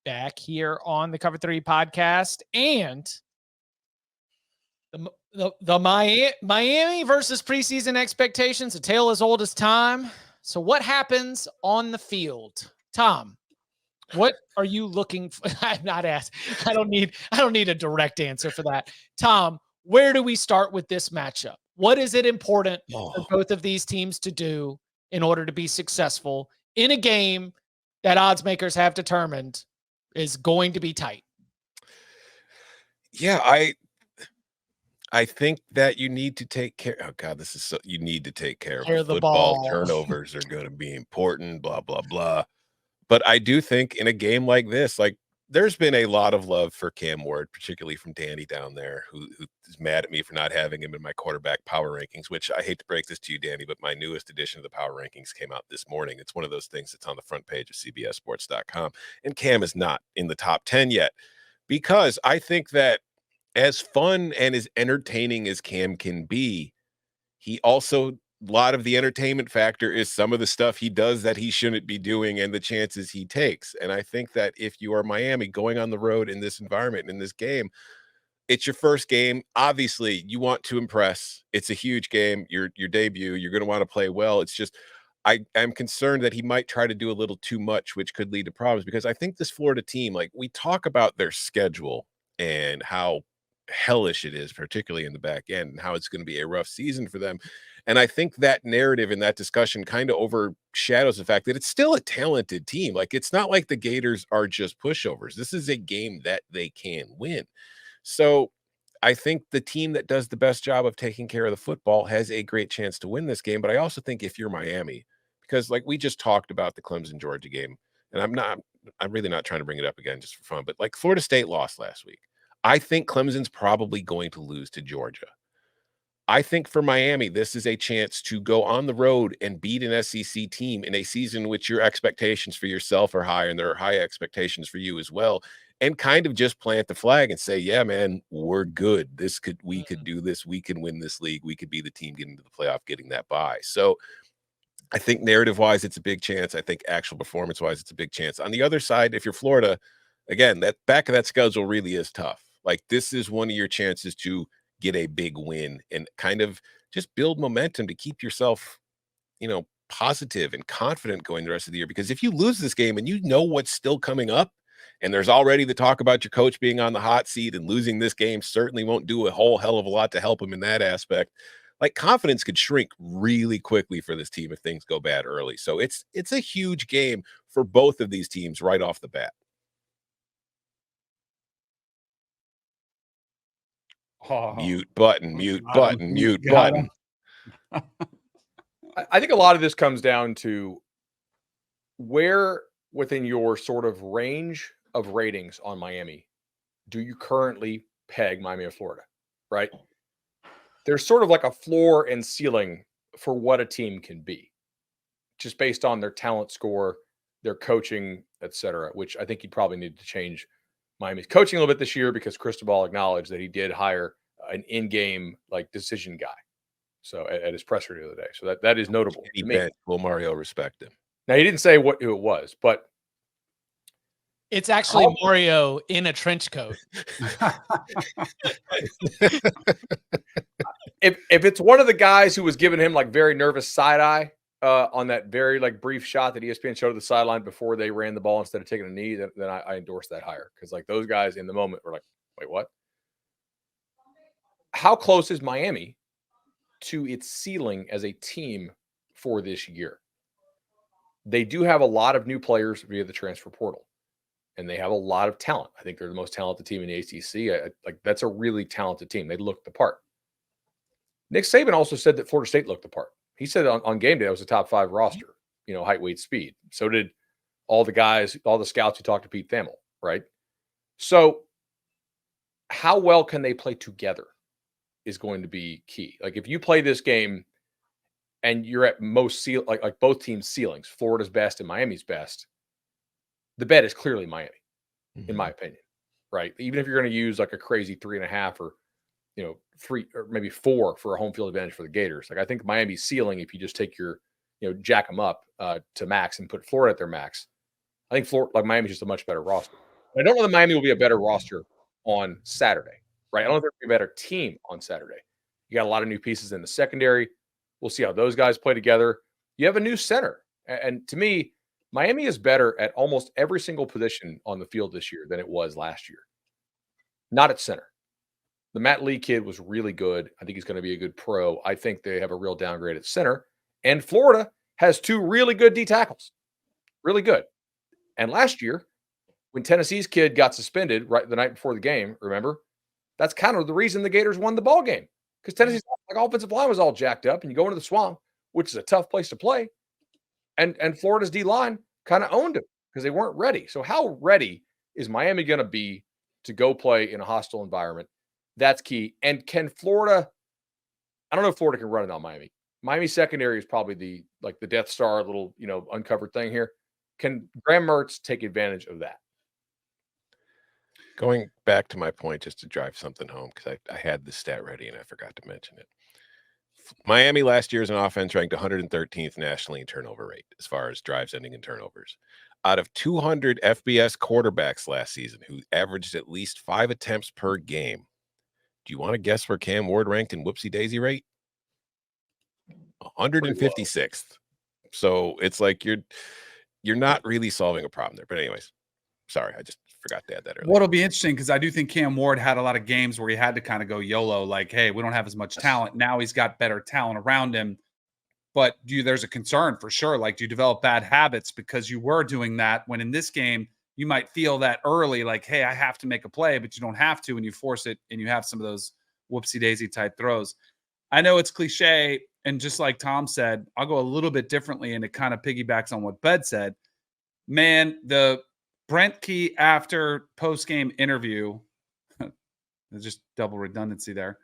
back here on the Cover 3 podcast, and the Miami versus preseason expectations, a tale as old as time. So what happens on the field? Tom, what are you looking for? I'm not asking. I don't need a direct answer for that. Tom, where do we start with this matchup? What is it important for both of these teams to do in order to be successful in a game that odds makers have determined is going to be tight? Yeah, I think that you need to take care. Oh God, you need to take care of the football. Ball. Turnovers are going to be important, blah, blah, blah. But I do think in a game like this, like there's been a lot of love for Cam Ward, particularly from Danny down there, who is mad at me for not having him in my quarterback power rankings, which I hate to break this to you, Danny, but my newest edition of the power rankings came out this morning. It's one of those things that's on the front page of CBSSports.com. And Cam is not in the top 10 yet, because I think that as fun and as entertaining as Cam can be, he also, a lot of the entertainment factor is some of the stuff he does that he shouldn't be doing and the chances he takes. And I think that if you are Miami going on the road in this environment, in this game, it's your first game. Obviously, you want to impress. It's a huge game, your debut. You're going to want to play well. It's just, I'm concerned that he might try to do a little too much, which could lead to problems, because I think this Florida team, like we talk about their schedule and how hellish it is, particularly in the back end, and how it's going to be a rough season for them. And I think that narrative and that discussion kind of overshadows the fact that it's still a talented team. Like, it's not like the Gators are just pushovers. This is a game that they can win. So I think the team that does the best job of taking care of the football has a great chance to win this game. But I also think if you're Miami, because like we just talked about the Clemson Georgia game, and I'm really not trying to bring it up again just for fun, but like Florida State lost last week. I think Clemson's probably going to lose to Georgia. I think for Miami, this is a chance to go on the road and beat an SEC team in a season in which your expectations for yourself are high, and there are high expectations for you as well, and kind of just plant the flag and say, yeah, man, we're good. We could do this. We can win this league. We could be the team getting to the playoff, getting that bye. So I think narrative-wise, it's a big chance. I think actual performance-wise, it's a big chance. On the other side, if you're Florida, again, that back of that schedule really is tough. Like, this is one of your chances to get a big win and kind of just build momentum to keep yourself, positive and confident going the rest of the year. Because if you lose this game and you know what's still coming up, and there's already the talk about your coach being on the hot seat, and losing this game certainly won't do a whole hell of a lot to help him in that aspect. Like, confidence could shrink really quickly for this team if things go bad early. So it's a huge game for both of these teams right off the bat. Mute button. I think a lot of this comes down to where within your sort of range of ratings on Miami do you currently peg Miami of Florida, right? There's sort of like a floor and ceiling for what a team can be, just based on their talent score, their coaching, etc., which I think you'd probably need to change Miami's coaching a little bit this year, because Cristobal acknowledged that he did hire an in-game like decision guy. So at his presser the other day. So that is notable. He meant, will Mario respect him? Now, he didn't say who it was, but it's actually Mario in a trench coat. If it's one of the guys who was giving him like very nervous side eye on that very like brief shot that ESPN showed to the sideline before they ran the ball instead of taking a knee, then I endorse that hire, because like those guys in the moment were like, wait, what? How close is Miami to its ceiling as a team for this year? They do have a lot of new players via the transfer portal, and they have a lot of talent. I think they're the most talented team in the ACC. That's a really talented team. They look the part. Nick Saban also said that Florida State looked the part. He said on game day it was a top 5 roster, height, weight, speed. So did all the guys, all the scouts who talked to Pete Thamel, right? So how well can they play together is going to be key. Like, if you play this game and you're at most like both teams' ceilings, Florida's best and Miami's best, the bet is clearly Miami, in my opinion, right? Even if you're going to use like a crazy 3.5 or 3 or maybe 4 for a home field advantage for the Gators. Like, I think Miami's ceiling, if you just take your, jack them up to max and put Florida at their max, I think Miami's just a much better roster. I don't know that Miami will be a better roster on Saturday, right? I don't know if they'll be a better team on Saturday. You got a lot of new pieces in the secondary. We'll see how those guys play together. You have a new center. And to me, Miami is better at almost every single position on the field this year than it was last year. Not at center. The Matt Lee kid was really good. I think he's going to be a good pro. I think they have a real downgrade at center. And Florida has two really good D tackles. Really good. And last year, when Tennessee's kid got suspended right the night before the game, remember? That's kind of the reason the Gators won the ball game. Because Tennessee's offensive line was all jacked up, and you go into the swamp, which is a tough place to play. And Florida's D line kind of owned them because they weren't ready. So how ready is Miami going to be to go play in a hostile environment? That's key. And can Florida? I don't know if Florida can run it on Miami. Miami secondary is probably the Death Star little uncovered thing here. Can Graham Mertz take advantage of that? Going back to my point, just to drive something home, because I had the stat ready and I forgot to mention it. Miami last year as an offense ranked 113th nationally in turnover rate as far as drives ending in turnovers. Out of 200 FBS quarterbacks last season who averaged at least 5 attempts per game, do you want to guess where Cam Ward ranked in whoopsie daisy rate? 156th. So it's like you're not really solving a problem there. But anyways, sorry, I just forgot to add that earlier. What'll be interesting, because I do think Cam Ward had a lot of games where he had to kind of go YOLO, like, hey, we don't have as much talent. Now he's got better talent around him. But there's a concern for sure. Like, do you develop bad habits because you were doing that when in this game you might feel that early, like, hey, I have to make a play, but you don't have to, and you force it, and you have some of those whoopsie daisy type throws. I know it's cliche, and just like Tom said, I'll go a little bit differently, and it kind of piggybacks on what Bed said. Man, the Brent Key after post-game interview, just double redundancy there.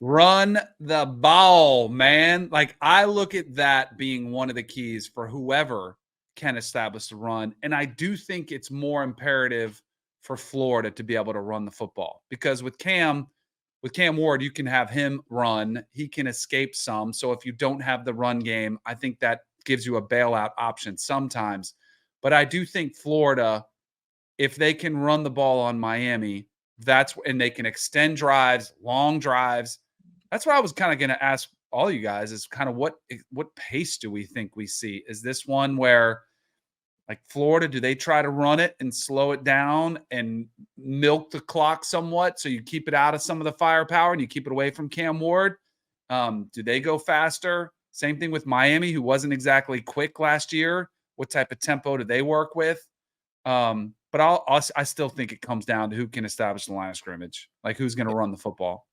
Run the ball, man. Like, I look at that being one of the keys for whoever can establish the run. And I do think it's more imperative for Florida to be able to run the football, because with Cam Ward, you can have him run. He can escape some. So if you don't have the run game, I think that gives you a bailout option sometimes. But I do think Florida, if they can run the ball on Miami, and they can extend drives, long drives. That's what I was kind of going to ask all you guys, is kind of what pace do we think we see? Is this one where, like Florida, do they try to run it and slow it down and milk the clock somewhat so you keep it out of some of the firepower and you keep it away from Cam Ward? Do they go faster? Same thing with Miami, who wasn't exactly quick last year. What type of tempo do they work with? But I still think it comes down to who can establish the line of scrimmage, like who's going to run the football.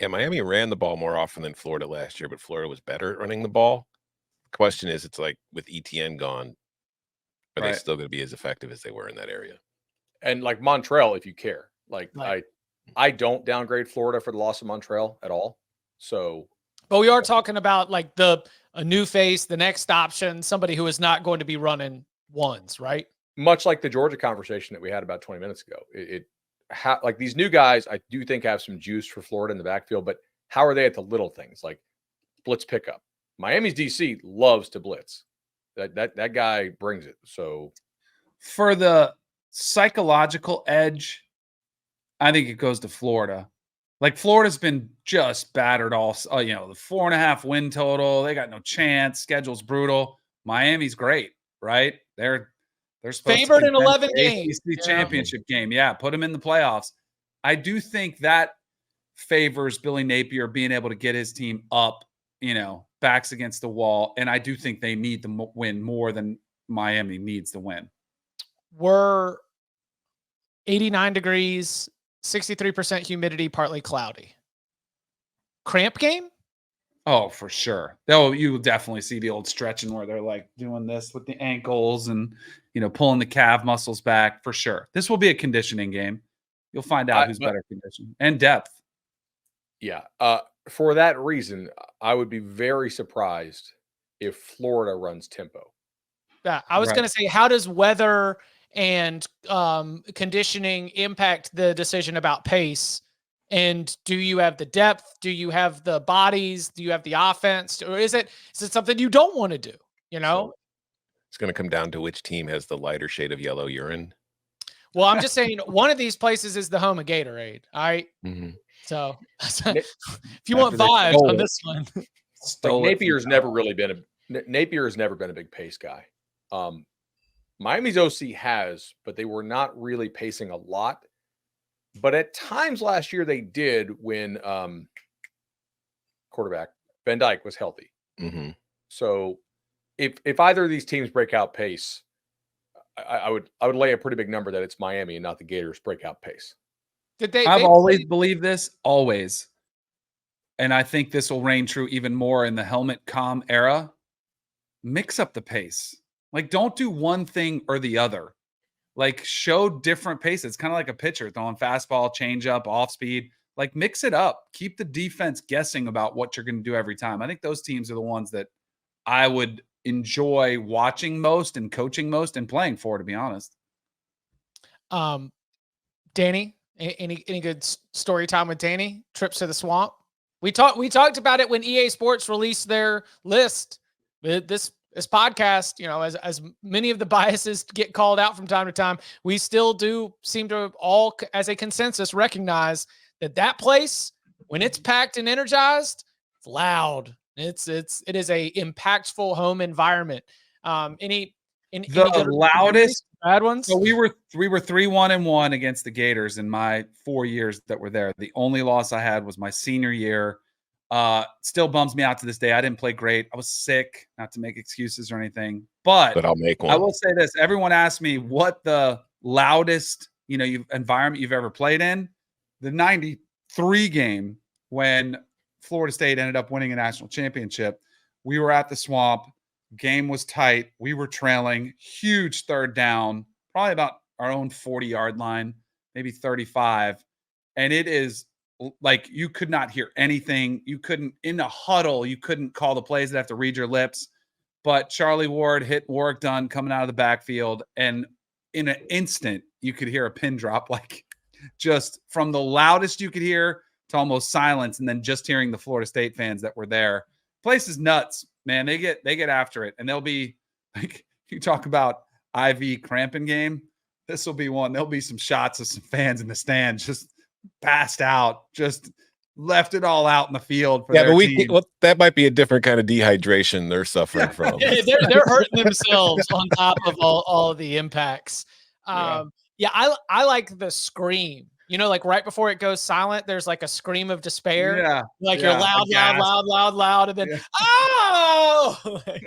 Yeah, Miami ran the ball more often than Florida last year, but Florida was better at running the ball. The question is, it's like with ETN gone, are they still going to be as effective as they were in that area? And like Montreal, if you care, Right. I don't downgrade Florida for the loss of Montreal at all. So, but we are talking about like a new face, the next option, somebody who is not going to be running ones, right? Much like the Georgia conversation that we had about 20 minutes ago, like these new guys, I do think have some juice for Florida in the backfield, but how are they at the little things like blitz pickup? Miami's DC loves to blitz. That guy brings it. So for the psychological edge, I think it goes to Florida. Like, Florida's been just battered all, the 4.5 win total. They got no chance. Schedule's brutal. Miami's great, right? They're supposed favored to in 11 games. ACC championship game. Yeah, put them in the playoffs. I do think that favors Billy Napier being able to get his team up, backs against the wall. And I do think they need the win more than Miami needs the win. We're 89 degrees, 63% humidity, partly cloudy. Cramp game? Oh, for sure. You will definitely see the old stretching where they're like doing this with the ankles and, pulling the calf muscles back, for sure. This will be a conditioning game. You'll find out who's better conditioned and depth. Yeah. For that reason, I would be very surprised if Florida runs tempo. Yeah, I was going to say, how does weather and conditioning impact the decision about pace? And do you have the depth? Do you have the bodies? Do you have the offense? Or is it something you don't want to do? So it's going to come down to which team has the lighter shade of yellow urine. Well, I'm just saying one of these places is the home of Gatorade. All right. Mhm. So Na- if you want After they vibes stole on it. this one, Like Stole it from Napier's Cal. never really been Napier has never been a big pace guy. Miami's OC has, but they were not really pacing a lot. But at times last year they did when quarterback Van Dyke was healthy. Mhm. So if either of these teams break out pace, I would lay a pretty big number that it's Miami and not the Gators break out pace. did they? I've they always played- believed this, always. And I think this will reign true even more in the helmet comm era. Mix up the pace. Like, don't do one thing or the other. Like, show different paces. Kind of like a pitcher throwing fastball, changeup, off speed. Like, mix it up. Keep the defense guessing about what you're going to do every time. I think those teams are the ones that I would enjoy watching most and coaching most and playing for, to be honest. Danny, any good story time with Danny? Trips to the swamp. We talked about it when EA Sports released their list. This podcast, as many of the biases get called out from time to time, we still do seem to all, as a consensus, recognize that place, when it's packed and energized, it's loud. It is a impactful home environment. Any The good loudest bad ones? So we were 3-1-1 against the Gators in my 4 years that were there. The only loss I had was my senior year. Still bums me out to this day. I didn't play great. I was sick, not to make excuses or anything. But I'll make one. I will say this. Everyone asked me what the loudest, environment you've ever played in. The 93 game when Florida State ended up winning a national championship. We were at the Swamp. Game was tight. We were trailing. Huge third down, probably about our own 40-yard line, maybe 35. And it is like you could not hear anything. You couldn't, in a huddle, you couldn't call the plays that have to read your lips. But Charlie Ward hit Warwick Dunn coming out of the backfield. And in an instant, you could hear a pin drop, like just from the loudest you could hear to almost silence. And then just hearing the Florida State fans that were there. Place is nuts, man. They get after it, and they'll be like, you talk about IV cramping game. This will be one. There'll be some shots of some fans in the stands just passed out, just left it all out in the field for their team. That might be a different kind of dehydration they're suffering from. They're hurting themselves on top of all of the impacts. I like the scream. Like right before it goes silent, there's like a scream of despair. Yeah. Like you're loud, and then, oh!